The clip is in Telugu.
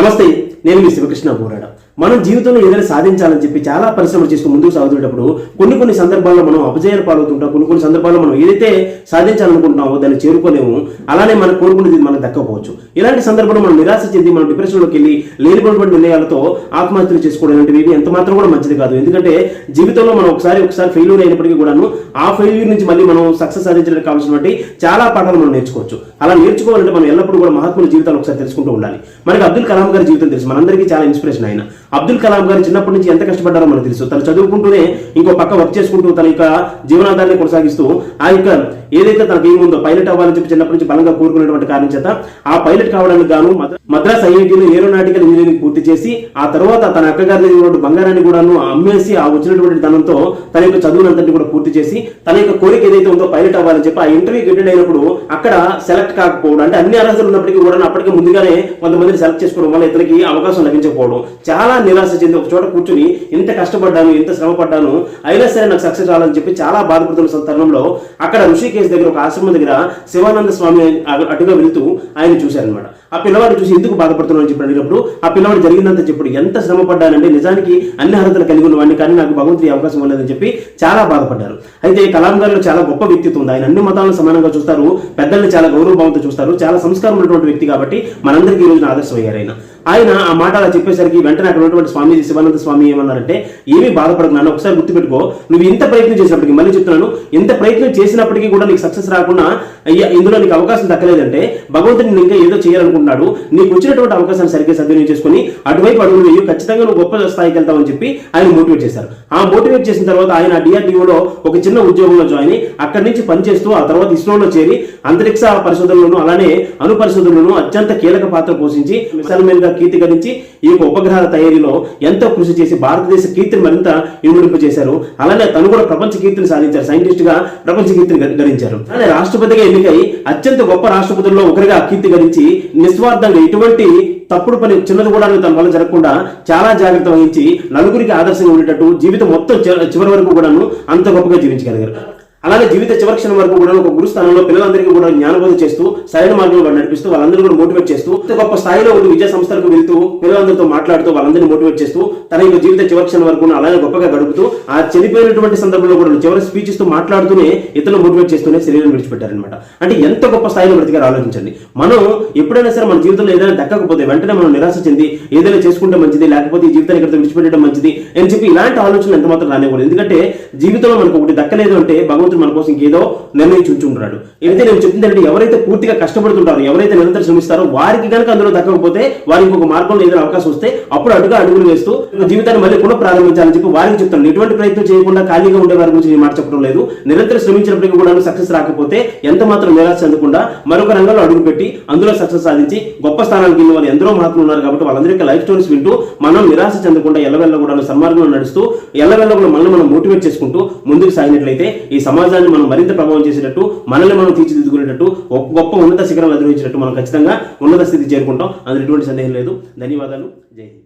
నమస్తే, నేను మీ శివకృష్ణ బోరాడ. మనం జీవితంలో ఏదైనా సాధించాలని చెప్పి చాలా పరిశ్రమలు చేసుకుని ముందుకు సాగుతున్నప్పుడు కొన్ని సందర్భాల్లో మనం అపజయాలు పాలవుతుంటాం. కొన్ని సందర్భాల్లో మనం ఏదైతే సాధించాలనుకుంటున్నామో దాన్ని చేరుకోలేము. అలానే మనం కోరుకునేది మనకు దక్కకపోవచ్చు. ఇలాంటి సందర్భంలో మనం నిరాశ చెంది మనం డిప్రెషన్లోకి వెళ్ళి లేనిపోయినటువంటి నిర్ణయాలతో ఆత్మహత్యలు చేసుకోవడం లాంటివి ఎంత మాత్రం కూడా మంచిది కాదు. ఎందుకంటే జీవితంలో మనం ఒకసారి ఫెయిల్యూర్ అయినప్పటికీ కూడాను ఆ ఫెయిల్యూర్ నుంచి మళ్ళీ మనం సక్సెస్ సాధించడానికి కావాల్సినటువంటి చాలా పాఠాలు మనం నేర్చుకోవచ్చు. అలా నేర్చుకోవాలంటే మనం ఎల్లప్పుడూ కూడా మహాత్ముల జీవితాలు ఒకసారి తెలుసుకుంటూ ఉండాలి. మనకి అబ్దుల్ కలాం గారి జీవితం తెలుసు, మనందరికీ చాలా ఇన్స్పిరేషన్. ఆయన అబ్దుల్ కలాం గారు చిన్నప్పటి నుంచి ఎంత కష్టపడ్డారో మనకు తెలుసు. తను చదువుకుంటూనే ఇంకో పక్క వర్క్ చేసుకుంటూ తన యొక్క జీవనాధారాన్ని కొనసాగిస్తూ ఆ యొక్క ఏదైతే తనకు ఏముందో పైలట్ అవ్వాలని చెప్పి చిన్నప్పటి నుంచి బలంగా కోరుకునేటువంటి కారణం చేత ఆ పైలట్ కావడానికి గాను మద్రాస్ ఐఐటీలో ఏరోనాటికల్ ఇంజనీరింగ్ పూర్తి చేసి ఆ తర్వాత తన అక్కగారి బంగారాన్ని కూడాను అమ్మేసి ఆ వచ్చినటువంటి ధనంతో తన యొక్క చదువునంతటి కూడా పూర్తి చేసి తన యొక్క కోరిక ఏదైతే ఉందో పైలట్ అవ్వాలని చెప్పి ఆ ఇంటర్వ్యూకి అటెండ్ అయినప్పుడు అక్కడ సెలెక్ట్ కాకపోవడం, అంటే అన్ని అర్హతలు ఉన్నప్పటికీ కూడా అప్పటికే ముందుగానే కొంతమందిని సెలెక్ట్ చేసుకోవడం వల్ల ఇతనికి అవకాశం లభించకపోవడం, చాలా నిరాశ చెంది ఒక చోట కూర్చుని ఇంత కష్టపడ్డాను, ఇంత శ్రమ పడ్డాను, అయినా సరే నాకు సక్సెస్ రావాలని చెప్పి చాలా బాధపడుతున్న తరుణంలో అక్కడ ఋషికేశ్ దగ్గర ఒక ఆశ్రమం దగ్గర శివానంద స్వామి అటుగా వెళ్తూ ఆయన చూశారనమాట. ఆ పిల్లవాడు చూసి ఎందుకు బాధపడుతున్నాను చెప్పి అడిగినప్పుడు ఆ పిల్లవాడు జరిగిందంతా చెప్పుడు ఎంత శ్రమ పడ్డానంటే నిజానికి అన్ని అర్హతలు కలిగి ఉన్నవాడిని, కానీ నాకు భగవంతుడి అవకాశం ఇవ్వలేదని చెప్పి చాలా బాధపడ్డారు. అయితే కలాం గారిలో చాలా గొప్ప వ్యక్తిత్వం ఉంది. ఆయన అన్ని మతాలను సమానంగా చూస్తారు, పెద్దల్ని చాలా గౌరవభావంతో చూస్తారు, చాలా సంస్కారం ఉన్నటువంటి వ్యక్తి కాబట్టి మనందరికీ ఈ రోజున ఆదర్శం అయ్యారు. ఆయన ఆ మాట అలా చెప్పేసరికి వెంటనే అక్కడ ఉన్నటువంటి స్వామి శివానంద స్వామి ఏమన్నారంటే, ఏమీ బాధపడకు నాన్న, ఒకసారి గుర్తుపెట్టుకో, నువ్వు ఇంత ప్రయత్నం చేసినప్పటికీ, మళ్ళీ చెప్తున్నాను, ఇంత ప్రయత్నం చేసినప్పటికీ కూడా నీకు సక్సెస్ రాకుండా ఇందులో నీకు అవకాశం దక్కలేదంటే భగవంతుడు ఇంకా ఏదో చేయాలనుకుంటున్నాడు. నీకు వచ్చినటువంటి అవకాశాన్ని సరిగ్గా సద్వినియోగం చేసుకుని అటువైపు అడుగులు వేయు, ఖచ్చితంగా నువ్వు గొప్ప స్థాయికి వెళ్తావని చెప్పి ఆయన మోటివేట్ చేశారు. ఆ మోటివేట్ చేసిన తర్వాత ఆయన డిఆర్డీఓలో ఒక చిన్న ఉద్యోగంలో జాయిన్ అయ్యి అక్కడి నుంచి పనిచేస్తూ ఆ తర్వాత ఇస్రోలో చేరి అంతరిక్ష పరిశోధనలను అలానే అణు పరిశోధనలను అత్యంత కీలక పాత్ర పోషించి మిసైల్ కీర్తి గడించి ఈ యొక్క ఉపగ్రహాల తయారీలో ఎంతో కృషి చేసి భారతదేశ కీర్తిని మరింత ఇనుమడింపు చేశారు. అలానే తను కూడా ప్రపంచ కీర్తిని సాధించారు, సైంటిస్ట్ గా ప్రపంచ కీర్తిని గడించారు. అలానే రాష్ట్రపతిగా ఎన్నికై అత్యంత గొప్ప రాష్ట్రపతుల్లో ఒకరిగా కీర్తి గడించి నిస్వార్థంగా ఎటువంటి తప్పుడు పని చిన్నది కూడా తన వల్ల జరగకుండా చాలా జాగ్రత్త వహించి నలుగురికి ఆదర్శంగా ఉండేటట్టు జీవితం మొత్తం చివరి వరకు కూడాను అంత గొప్పగా జీవించగలిగారు. అలానే జీవిత చివరి క్షణం వరకు కూడా ఒక గురుస్థానంలో పిల్లలందరికీ కూడా జ్ఞానబోధన చేస్తూ సరైన మార్గంలో నడిపిస్తూ వాళ్ళందరూ కూడా మోటివేట్ చేస్తూ గొప్ప స్థాయిలో ఉండి విద్యా సంస్థలకు వెళ్తూ పిల్లలందరితో మాట్లాడుతూ వాళ్ళందరినీ మోటివేట్ చేస్తూ తన యొక్క జీవిత చివరి క్షణం వరకు అలానే గొప్పగా గడుపుతూ ఆ చనిపోయినటువంటి సందర్భంలో కూడా చివరి స్పీచ్ ఇస్తూ మాట్లాడుతూనే ఇతరులు మోటివేట్ చేస్తూనే శరీరం విడిచిపెట్టారనమాట. అంటే ఎంత గొప్ప స్థాయిలో బ్రతికారు ఆలోచించండి. మనం ఎప్పుడైనా సరే మన జీవితంలో ఏదైనా దక్కకపోతే వెంటనే మనం నిరాశ చెంది ఏదైనా చేసుకుంటే మంచిది, లేకపోతే ఈ జీవితాన్ని ఇక్కడ విడిచిపెట్టడం మంచిది అని చెప్పి ఇలాంటి ఆలోచనలు ఎంత మాత్రం రానివ్వకూడదు. ఎందుకంటే జీవితంలో మనకు ఒకటి దక్కలేదు అంటే భగవంతుడు మన కోసం ఇంకేదో నిర్ణయించి ఉంచుంటున్నాడు. అయితే నేను చెప్తుందంటే ఎవరైతే పూర్తిగా కష్టపడుతుంటారో, ఎవరైతే నిరంతరం శ్రమిస్తారో వారికి కనుక అందులో దక్కకపోతే వారికి ఇంకొక మార్గంలో ఏదైనా అవకాశం వస్తే అప్పుడు అడుగులు వేస్తూ జీవితాన్ని మళ్ళీ పునః ప్రారంభించాలని చెప్పి వారికి చెప్తాను. ఎటువంటి ప్రయత్నం చేయకుండా ఖాళీగా ఉండే వారి గురించి నేను మాట చెప్పడం లేదు. నిరంతరం శ్రమించినప్పటికీ కూడా సక్సెస్ రాకపోతే ఎంత మాత్రం నిరాశ చెందకుండా మరొక రంగంలో అడుగుపెట్టి అందులో సక్సెస్ సాధించి గొప్ప స్థానానికి వెళ్ళిన వాళ్ళు ఎందరో మహాత్ములు ఉన్నారు. కాబట్టి వాళ్ళందరికీ లైఫ్ స్టోరీస్ వింటూ మనం నిరాశ చెందకుండా ఎల్లవెల్ల కూడా సన్మార్గంలో నడుస్తూ ఎల్లవెల్ల కూడా మనం మోటివేట్ చేసుకుంటూ ముందుకు సాగినట్లయితే ఈ సమాజాన్ని మనం మరింత ప్రభావం చేసేటట్టు, మనల్ని మనం తీర్చిదిద్దుకునేటట్టు, ఒక గొప్ప ఉన్నత శిఖరాలు అధిరోహించినట్టు మనం ఖచ్చితంగా ఉన్నత స్థితి చేరుకుంటాం. అందులో ఎటువంటి సందేహం లేదు. ధన్యవాదాలు. జై హింద్.